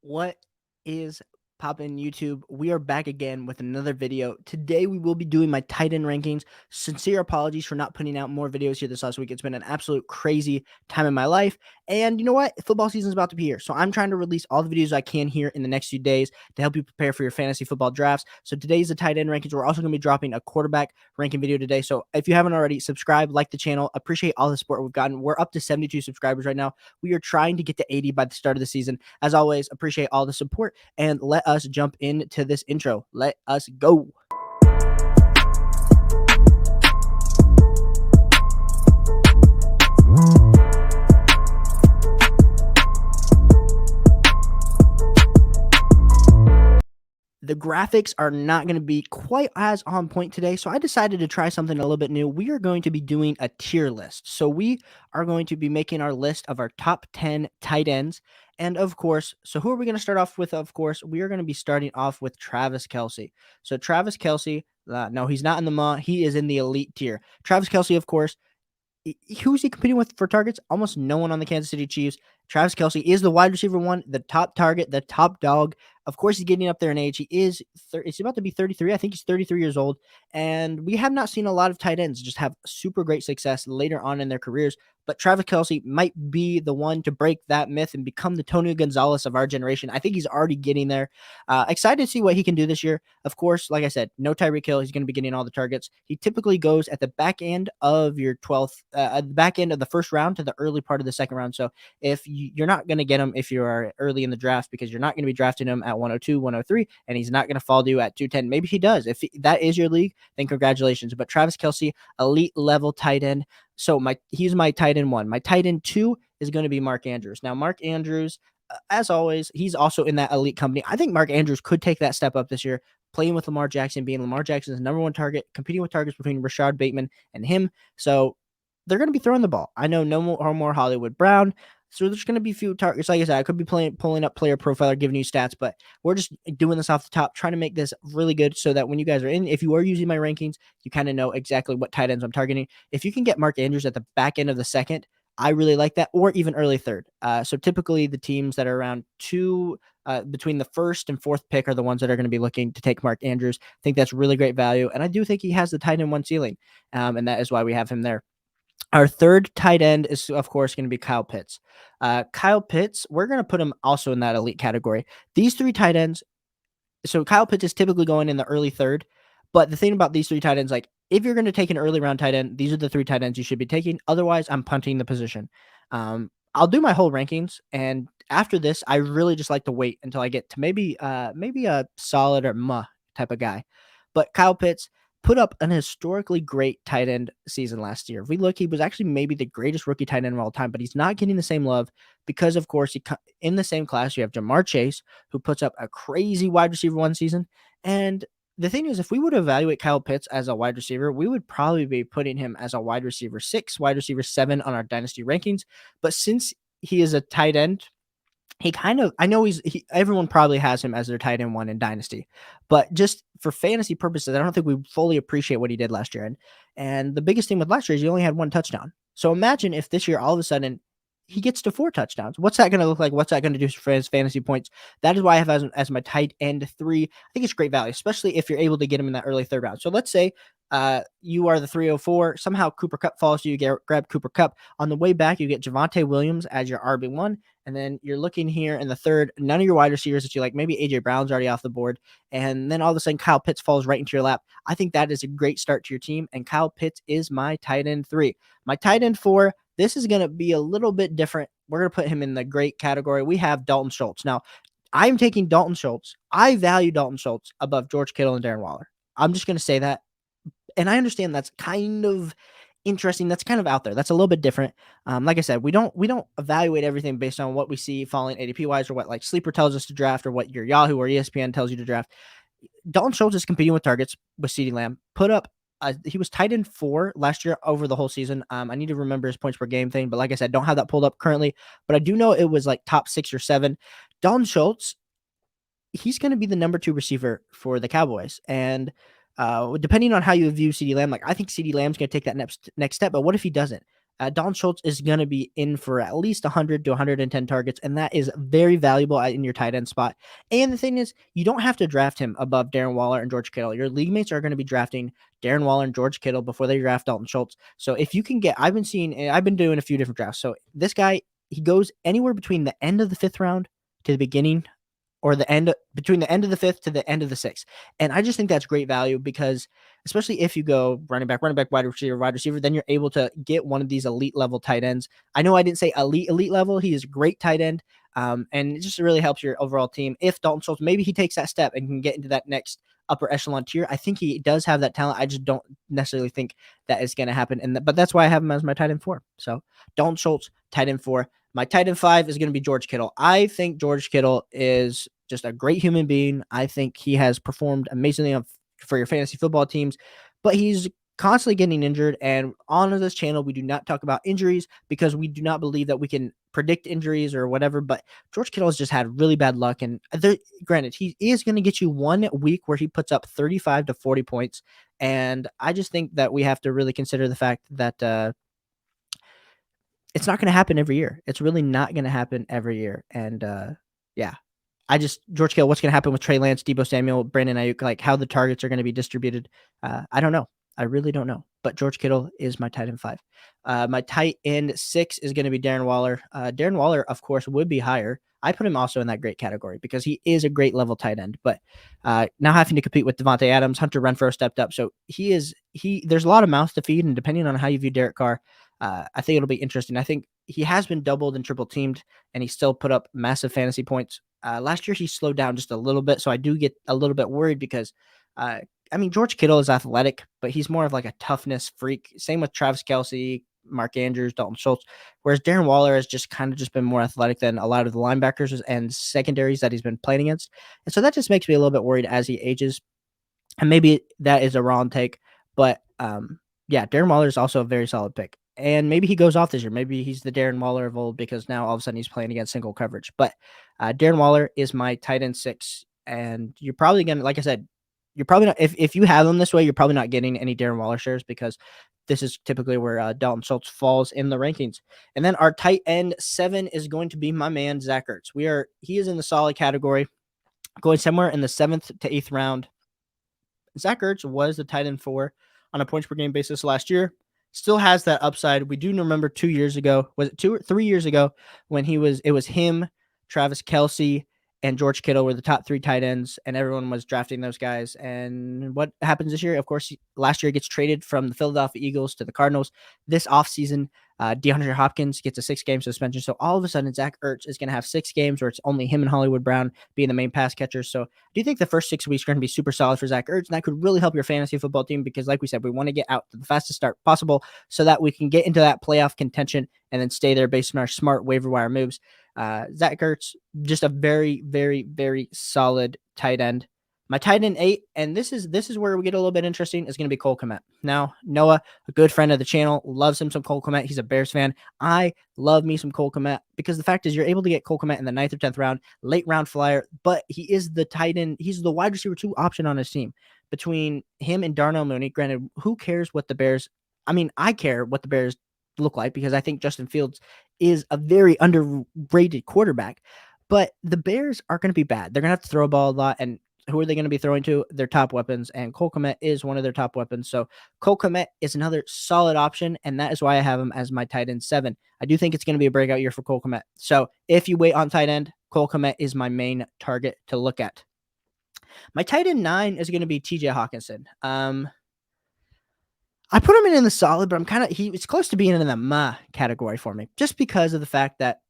What is poppin' YouTube? We are back again with another video. Today we will be doing my tight end rankings. Sincere apologies for not putting out more videos here this last week. It's been an absolute crazy time in my life. And you know what? Football season is about to be here. So I'm trying to release all the videos I can here in the next few days to help you prepare for your fantasy football drafts. So today's the tight end rankings. We're also going to be dropping a quarterback ranking video today. So if you haven't already, subscribe, like the channel. Appreciate all the support we've gotten. We're up to 72 subscribers right now. We are trying to get to 80 by the start of the season. As always, appreciate all the support and let us jump into this intro. Let us go. The graphics are not going to be quite as on point today, so I decided to try something a little bit new. We are going to be doing a tier list. So we are going to be making our list of our top 10 tight ends. And of course, so who are we going to start off with? Of course, we are going to be starting off with Travis Kelce. So Travis Kelce, no, he's not in the MA. He is in the elite tier. Travis Kelce, of course, who's he competing with for targets? Almost no one on the Kansas City Chiefs. Travis Kelce is the wide receiver one, the top target, the top dog. Of course, he's getting up there in age. He's about to be 33. I think he's 33 years old. And we have not seen a lot of tight ends just have super great success later on in their careers. But Travis Kelce might be the one to break that myth and become the Tony Gonzalez of our generation. I think he's already getting there. Excited to see what he can do this year. Of course, like I said, no Tyreek Hill. He's going to be getting all the targets. He typically goes at the back end of your 12th, back end of the first round to the early part of the second round. So if you're not going to get him if you are early in the draft, because you're not going to be drafting him at 102, 103, and he's not going to fall to you at 210. Maybe he does. If that is your league, then congratulations. But Travis Kelce, elite level tight end. So he's my tight end one. My tight end two is going to be Mark Andrews. Now, Mark Andrews, as always, he's also in that elite company. I think Mark Andrews could take that step up this year, playing with Lamar Jackson, being Lamar Jackson's number one target, competing with targets between Rashad Bateman and him. So they're going to be throwing the ball. I know no more Hollywood Brown. So there's going to be a few targets. Like I said, I could be pulling up Player Profiler, giving you stats, but we're just doing this off the top, trying to make this really good so that when you guys are in, if you are using my rankings, you kind of know exactly what tight ends I'm targeting. If you can get Mark Andrews at the back end of the second, I really like that, or even early third. So typically the teams that are around between the first and fourth pick are the ones that are going to be looking to take Mark Andrews. I think that's really great value, and I do think he has the tight end one ceiling, and that is why we have him there. Our third tight end is, of course, going to be Kyle Pitts. Kyle Pitts, we're going to put him also in that elite category. These three tight ends, so Kyle Pitts is typically going in the early third. But the thing about these three tight ends, like if you're going to take an early round tight end, these are the three tight ends you should be taking. Otherwise, I'm punting the position. I'll do my whole rankings, and after this, I really just like to wait until I get to maybe a solid or type of guy. But Kyle Pitts put up an historically great tight end season last year. If we look, he was actually maybe the greatest rookie tight end of all time, but he's not getting the same love because, of course, in the same class, you have Jamar Chase, who puts up a crazy wide receiver one season. And the thing is, if we would evaluate Kyle Pitts as a wide receiver, we would probably be putting him as a wide receiver 6, wide receiver 7 on our dynasty rankings. But since he is a tight end, I know everyone probably has him as their tight end one in dynasty, but just for fantasy purposes, I don't think we fully appreciate what he did last year. And the biggest thing with last year is he only had one touchdown. So imagine if this year, all of a sudden, he gets to 4 touchdowns. What's that going to look like? What's that going to do for his fantasy points? That is why I have as my tight end 3. I think it's great value, especially if you're able to get him in that early third round. So let's say you are the 304. Somehow Cooper Kupp falls to you. Grab Cooper Kupp. On the way back, you get Javonte Williams as your RB1. And then you're looking here in the third, none of your wide receivers that you like. Maybe A.J. Brown's already off the board. And then all of a sudden, Kyle Pitts falls right into your lap. I think that is a great start to your team. And Kyle Pitts is my tight end 3. My tight end 4, this is going to be a little bit different. We're going to put him in the great category. We have Dalton Schultz. Now, I'm taking Dalton Schultz. I value Dalton Schultz above George Kittle and Darren Waller. I'm just going to say that. And I understand that's kind of interesting. That's kind of out there. That's a little bit different. Like I said, we don't evaluate everything based on what we see falling ADP wise, or what like Sleeper tells us to draft, or what your Yahoo or ESPN tells you to draft. Dalton Schultz is competing with targets with CeeDee Lamb. He was tight end 4 last year over the whole season. I need to remember his points per game thing, but like I said, don't have that pulled up currently. But I do know it was like top 6 or 7. Dalton Schultz, he's going to be the number 2 receiver for the Cowboys, and depending on how you view CeeDee Lamb, like I think CeeDee Lamb's going to take that next step. But what if he doesn't? Dalton Schultz is going to be in for at least 100 to 110 targets, and that is very valuable in your tight end spot. And the thing is, you don't have to draft him above Darren Waller and George Kittle. Your league mates are going to be drafting Darren Waller and George Kittle before they draft Dalton Schultz. So if you can I've been doing a few different drafts. So this guy, he goes anywhere between the end of the 5th round to the beginning, or between the end of the 5th to the end of the 6th. And I just think that's great value because especially if you go running back, wide receiver, then you're able to get one of these elite level tight ends. I know I didn't say elite level. He is a great tight end. And it just really helps your overall team. If Dalton Schultz, maybe he takes that step and can get into that next upper echelon tier, I think he does have that talent. I just don't necessarily think that is going to happen. But that's why I have him as my tight end 4. So Dalton Schultz, tight end 4. My tight end 5 is going to be George Kittle. I think George Kittle is just a great human being. I think he has performed amazingly for your fantasy football teams, but he's constantly getting injured. And on this channel, we do not talk about injuries because we do not believe that we can predict injuries or whatever. But George Kittle has just had really bad luck. And granted, he is going to get you 1 week where he puts up 35 to 40 points. And I just think that we have to really consider the fact that it's not going to happen every year. It's really not going to happen every year. And yeah, George Kittle, what's going to happen with Trey Lance, Deebo Samuel, Brandon Ayuk, like how the targets are going to be distributed. I don't know. I really don't know. But George Kittle is my tight end 5. My tight end 6 is going to be Darren Waller. Darren Waller, of course, would be higher. I put him also in that great category because he is a great level tight end. But now having to compete with Devontae Adams, Hunter Renfrow stepped up. So there's a lot of mouths to feed. And depending on how you view Derek Carr, I think it'll be interesting. I think he has been doubled and triple teamed, and he still put up massive fantasy points. Last year, he slowed down just a little bit, so I do get a little bit worried because, George Kittle is athletic, but he's more of like a toughness freak. Same with Travis Kelce, Mark Andrews, Dalton Schultz, whereas Darren Waller has just been more athletic than a lot of the linebackers and secondaries that he's been playing against. And so that just makes me a little bit worried as he ages. And maybe that is a wrong take, but yeah, Darren Waller is also a very solid pick. And maybe he goes off this year. Maybe he's the Darren Waller of old because now all of a sudden he's playing against single coverage. But Darren Waller is my tight end 6. And you're probably going to, like I said, you're probably not, if you have him this way, you're probably not getting any Darren Waller shares because this is typically where Dalton Schultz falls in the rankings. And then our tight end 7 is going to be my man, Zach Ertz. He is in the solid category, going somewhere in the 7th to 8th round. Zach Ertz was the tight end 4 on a points per game basis last year. Still has that upside. We do remember 2 years ago, was it 2 or 3 years ago, when it was him, Travis Kelce, and George Kittle were the top 3 tight ends, and everyone was drafting those guys. And what happens this year? Of course, last year he gets traded from the Philadelphia Eagles to the Cardinals. This offseason, DeAndre Hopkins gets a 6-game suspension. So all of a sudden, Zach Ertz is going to have 6 games where it's only him and Hollywood Brown being the main pass catchers. So do you think the first 6 weeks are going to be super solid for Zach Ertz? And that could really help your fantasy football team because, like we said, we want to get out to the fastest start possible so that we can get into that playoff contention and then stay there based on our smart waiver wire moves. Zach Ertz, just a very, very, very solid tight end. My tight end 8, and this is where we get a little bit interesting, is going to be Cole Kmet. Now, Noah, a good friend of the channel, loves him some Cole Kmet. He's a Bears fan. I love me some Cole Kmet because the fact is you're able to get Cole Kmet in the 9th or 10th round, late round flyer, but he is the tight end. He's the wide receiver 2 option on his team. Between him and Darnell Mooney, granted, who cares what the Bears – I care what the Bears look like because I think Justin Fields is a very underrated quarterback, but the Bears are going to be bad. They're going to have to throw a ball a lot, and who are they going to be throwing to? Their top weapons, and Cole Kmet is one of their top weapons. So Cole Kmet is another solid option, and that is why I have him as my tight end 7. I do think it's going to be a breakout year for Cole Kmet. So if you wait on tight end, Cole Kmet is my main target to look at. My tight end 9 is going to be TJ Hockenson. I put him in the solid, but it's close to being in the meh category for me, just because of the fact that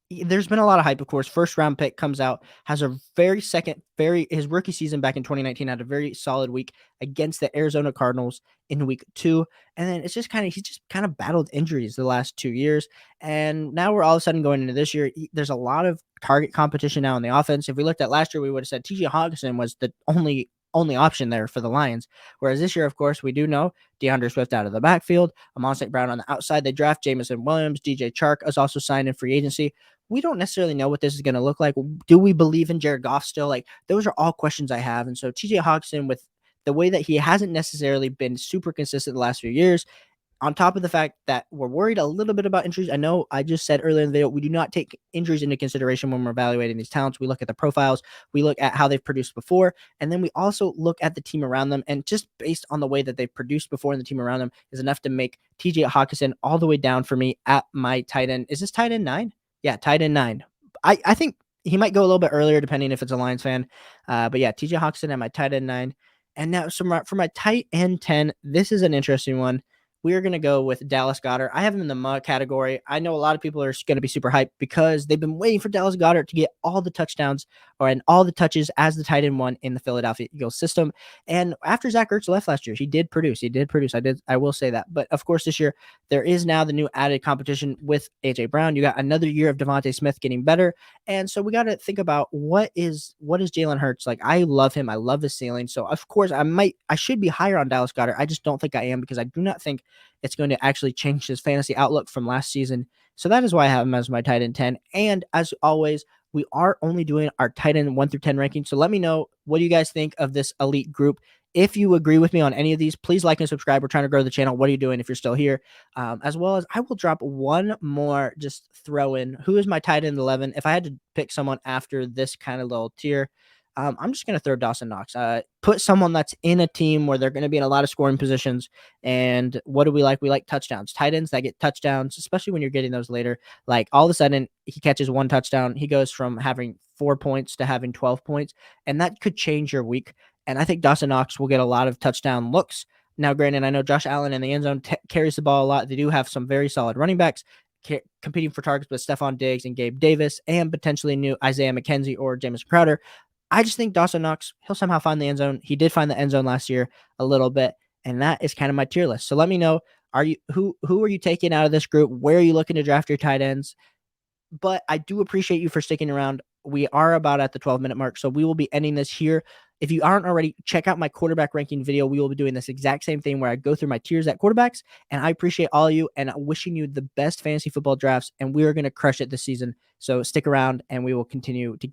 there's been a lot of hype, of course. First round pick comes out, has a his rookie season back in 2019 had a very solid week against the Arizona Cardinals in week 2. And then he's just kind of battled injuries the last 2 years. And now we're all of a sudden going into this year. There's a lot of target competition now in the offense. If we looked at last year, we would have said TJ Hockenson was the only option there for the Lions. Whereas this year, of course, we do know DeAndre Swift out of the backfield, Amon St. Brown on the outside. They draft Jamison Williams. DJ Chark is also signed in free agency. We don't necessarily know what this is going to look like. Do we believe in Jared Goff still? Like, those are all questions I have. And so TJ Hockenson, with the way that he hasn't necessarily been super consistent the last few years, on top of the fact that we're worried a little bit about injuries. I know I just said earlier in the video, we do not take injuries into consideration when we're evaluating these talents. We look at the profiles, we look at how they've produced before, and then we also look at the team around them. And just based on the way that they've produced before and the team around them is enough to make TJ Hockenson all the way down for me at my tight end. Is this tight end 9? Yeah, tight end 9. I think he might go a little bit earlier depending if it's a Lions fan. But yeah, TJ Hockenson at my tight end 9. And now for my tight end 10, this is an interesting one. We are going to go with Dallas Goedert. I have him in the mug category. I know a lot of people are going to be super hyped because they've been waiting for Dallas Goedert to get all the touchdowns and all the touches as the tight end one in the Philadelphia Eagles system. And after Zach Ertz left last year, he did produce. I will say that. But of course, this year there is now the new added competition with AJ Brown. You got another year of Devontae Smith getting better, and so we got to think about what is Jalen Hurts like. I love him. I love his ceiling. So of course I should be higher on Dallas Goedert. I just don't think I am because I do not think it's going to actually change his fantasy outlook from last season. So that is why I have him as my tight end 10. And as always, we are only doing our tight end 1 through 10 ranking. So let me know, what do you guys think of this elite group? If you agree with me on any of these, please like and subscribe. We're trying to grow the channel. What are you doing if you're still here? As well as I will drop one more, just throw in, who is my tight end 11? If I had to pick someone after this kind of little tier, I'm just going to throw Dawson Knox. Put someone that's in a team where they're going to be in a lot of scoring positions. And what do we like? We like touchdowns. Tight ends that get touchdowns, especially when you're getting those later. Like all of a sudden, he catches one touchdown. He goes from having 4 points to having 12 points. And that could change your week. And I think Dawson Knox will get a lot of touchdown looks. Now, granted, I know Josh Allen in the end zone carries the ball a lot. They do have some very solid running backs competing for targets with Stephon Diggs and Gabe Davis and potentially new Isaiah McKenzie or Jamison Crowder. I just think Dawson Knox, he'll somehow find the end zone. He did find the end zone last year a little bit, and that is kind of my tier list. So let me know, who are you taking out of this group? Where are you looking to draft your tight ends? But I do appreciate you for sticking around. We are about at the 12-minute mark, so we will be ending this here. If you aren't already, check out my quarterback ranking video. We will be doing this exact same thing where I go through my tiers at quarterbacks, and I appreciate all of you and wishing you the best fantasy football drafts, and we are going to crush it this season. So stick around, and we will continue to